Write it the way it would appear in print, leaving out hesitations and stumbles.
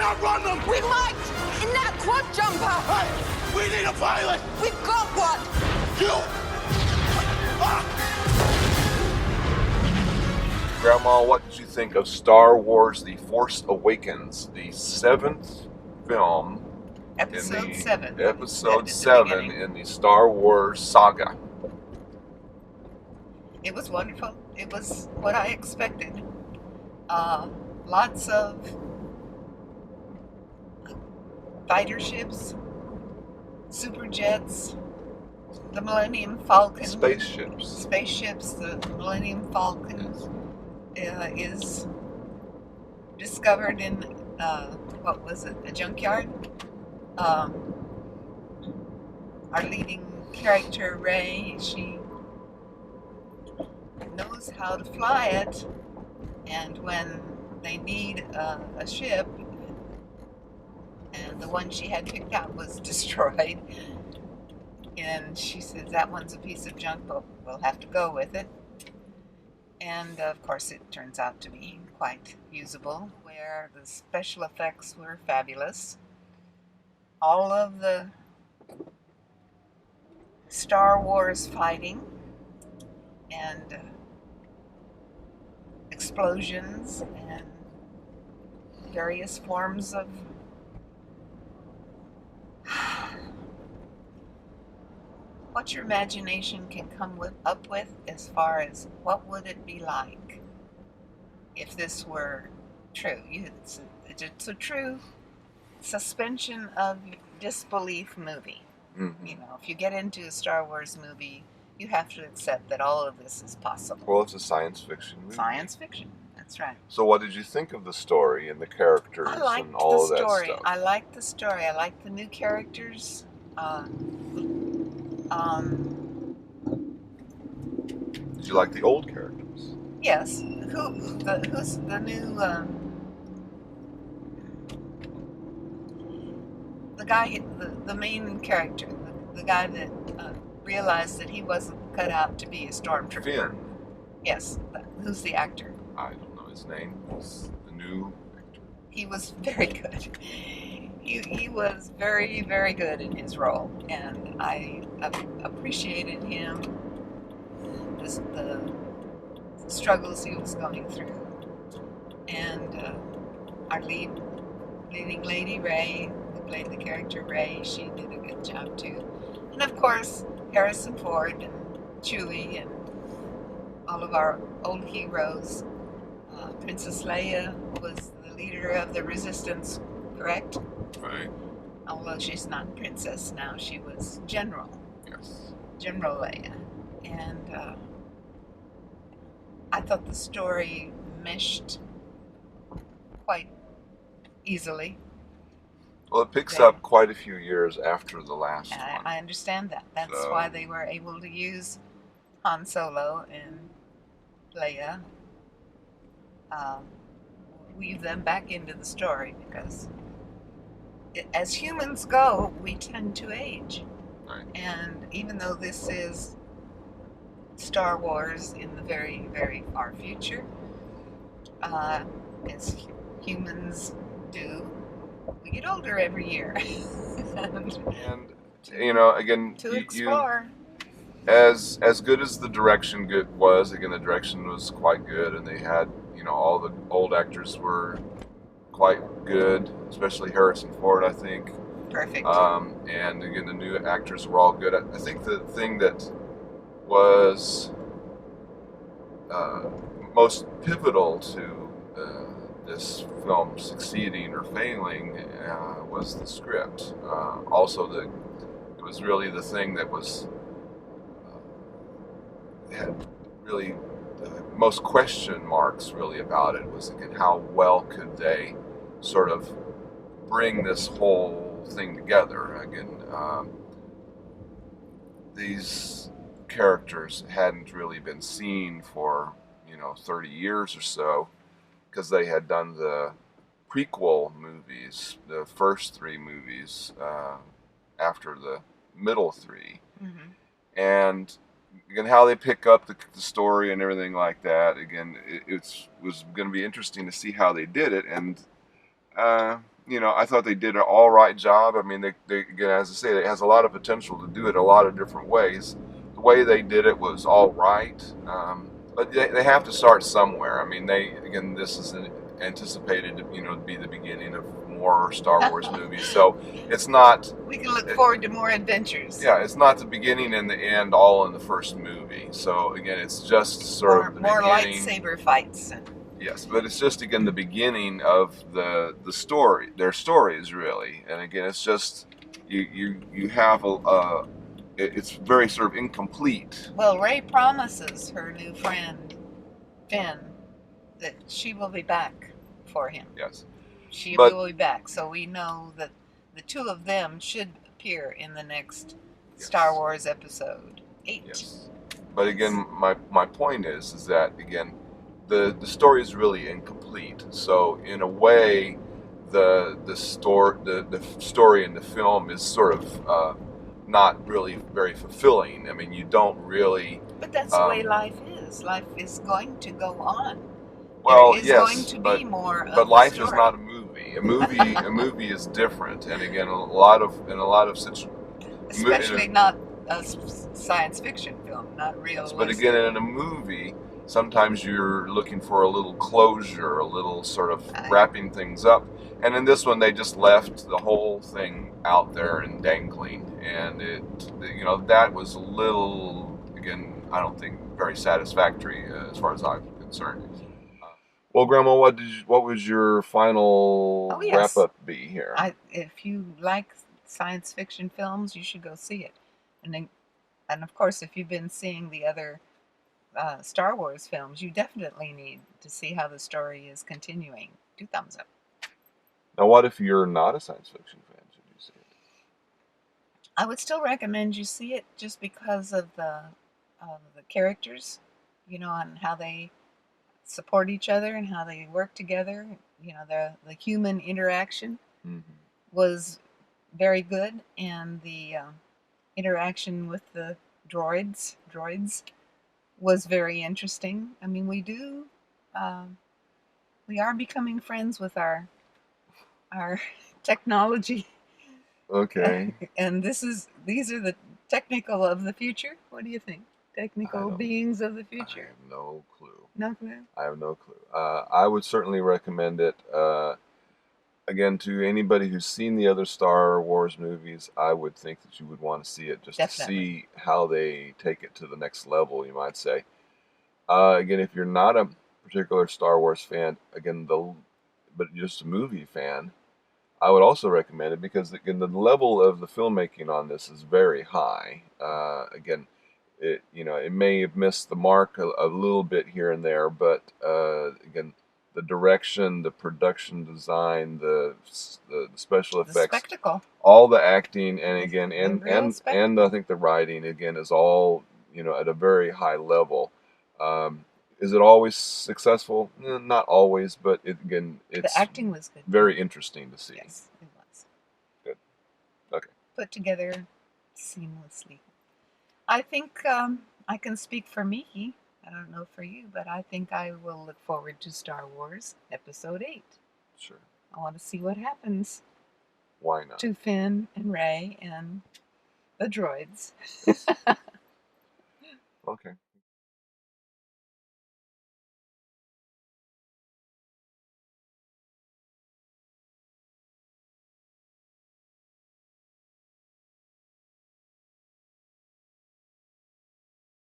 outrun them! We might! In that quad jumper! Hey, we need a pilot! We've got one! You! Ah! Grandma, what did you think of Star Wars The Force Awakens, the 7th film Episode 7. Episode 7 in the Star Wars saga? It was wonderful. It was what I expected. Lots of fighter ships, super jets, the Millennium Falcon. Spaceships. The Millennium Falcon is discovered in, what was it, a junkyard? Our leading character, Rey, she knows how to fly it, and when they need a ship, and the one she had picked out was destroyed, and she says that one's a piece of junk, but we'll have to go with it. And of course it turns out to be quite usable, where the special effects were fabulous. All of the Star Wars fighting and explosions and various forms of what your imagination can come up with as far as what would it be like if this were true. It's a true suspension of disbelief movie. Mm-hmm. You know, if you get into a Star Wars movie, you have to accept that all of this is possible. Well, it's a science fiction movie. Science fiction, that's right. So what did you think of the story and the characters and all of that stuff? I liked the story. I liked the new characters. Did you like the old characters? Yes. Who's the new... the guy, the main character, the guy that realized that he wasn't cut out to be a stormtrooper. Finn. Yes. Who's the actor? I don't know his name. He's the new actor. He was very good. He was very, very good in his role, and I appreciated him, the struggles he was going through. And our leading lady, Rey, who played the character Rey, she did a good job too. And of course, Harrison Ford and Chewie and all of our old heroes. Princess Leia was the leader of the Resistance, correct? Right. Although she's not princess now, she was General. Yes. General Leia. And I thought the story meshed quite easily. Well, it picks up quite a few years after the last one. I understand that. That's why they were able to use Han Solo and Leia, weave them back into the story, because as humans go, we tend to age. Right. And even though this is Star Wars in the very, very far future, as humans do, we get older every year. And you know, again, to explore. As good as the direction was, again, the direction was quite good, and they had, you know, all the old actors were quite good, especially Harrison Ford, I think. Perfect. And again, the new actors were all good. I think the thing that was most pivotal to this film succeeding or failing was the script. Also, it was really the thing that was had really the most question marks really about it, was again, how well could they sort of bring this whole thing together. Again, these characters hadn't really been seen for 30 years or so, because they had done the prequel movies, the first 3 movies after the middle 3. Mm-hmm. And again, how they pick up the story and everything like that. Again, it was going to be interesting to see how they did it. And I thought they did an all right job. I mean, they again, as I say, it has a lot of potential to do it a lot of different ways. The way they did it was all right, but they have to start somewhere. I mean, this is anticipated to to be the beginning of more Star Wars movies. So it's not. We can look forward to more adventures. Yeah, it's not the beginning and the end all in the first movie. So again, it's just sort of the More beginning. lightsaber fights. Yes, but it's just again the beginning of the story, their stories really, and again it's just you have it's very sort of incomplete. Well, Rey promises her new friend Finn that she will be back for him. Yes, She but will be back, so we know that the two of them should appear in the next Star Wars Episode 8. yes, but again my point is that again the story is really incomplete. So in a way, the story in the film is sort of not really very fulfilling. I mean, you don't really. But that's the way life is. Life is going to go on. Well, there is yes, going to be more of but life the is story. not a movie. A movie is different, and again, in a lot of situations, Especially not a science fiction film, not real. but again, in a movie, sometimes you're looking for a little closure, a little sort of wrapping things up. And in this one, they just left the whole thing out there and dangling, and that was a little, again, I don't think very satisfactory as far as I'm concerned. Well, Grandma, what was your final wrap up be here? If you like science fiction films, you should go see it, and of course, if you've been seeing the other Star Wars films, you definitely need to see how the story is continuing. 2 thumbs up. Now, what if you're not a science fiction fan? Should you see it? I would still recommend you see it just because of the characters, and how they support each other and how they work together. The human interaction was very good, and the interaction with the droids was very interesting. I mean, we are becoming friends with our technology. Okay. And these are the technical of the future. What do you think? Technical beings of the future. I have no clue. No clue? I have no clue. I would certainly recommend it. Again, to anybody who's seen the other Star Wars movies, I would think that you would want to see it just to see how they take it to the next level, you might say. Again, if you're not a particular Star Wars fan, but just a movie fan, I would also recommend it because, again, the level of the filmmaking on this is very high. Again, it may have missed the mark a little bit here and there, but again, the direction, the production design, the special effects, the spectacle, all the acting, and again, and I think the writing again is all at a very high level. Is it always successful? Not always, but the acting was good. Very interesting to see. Yes, it was. Good. Okay. Put together seamlessly. I think I can speak for me. I don't know for you, but I think I will look forward to Star Wars Episode 8. Sure. I want to see what happens. Why not? To Finn and Rey and the droids. Okay.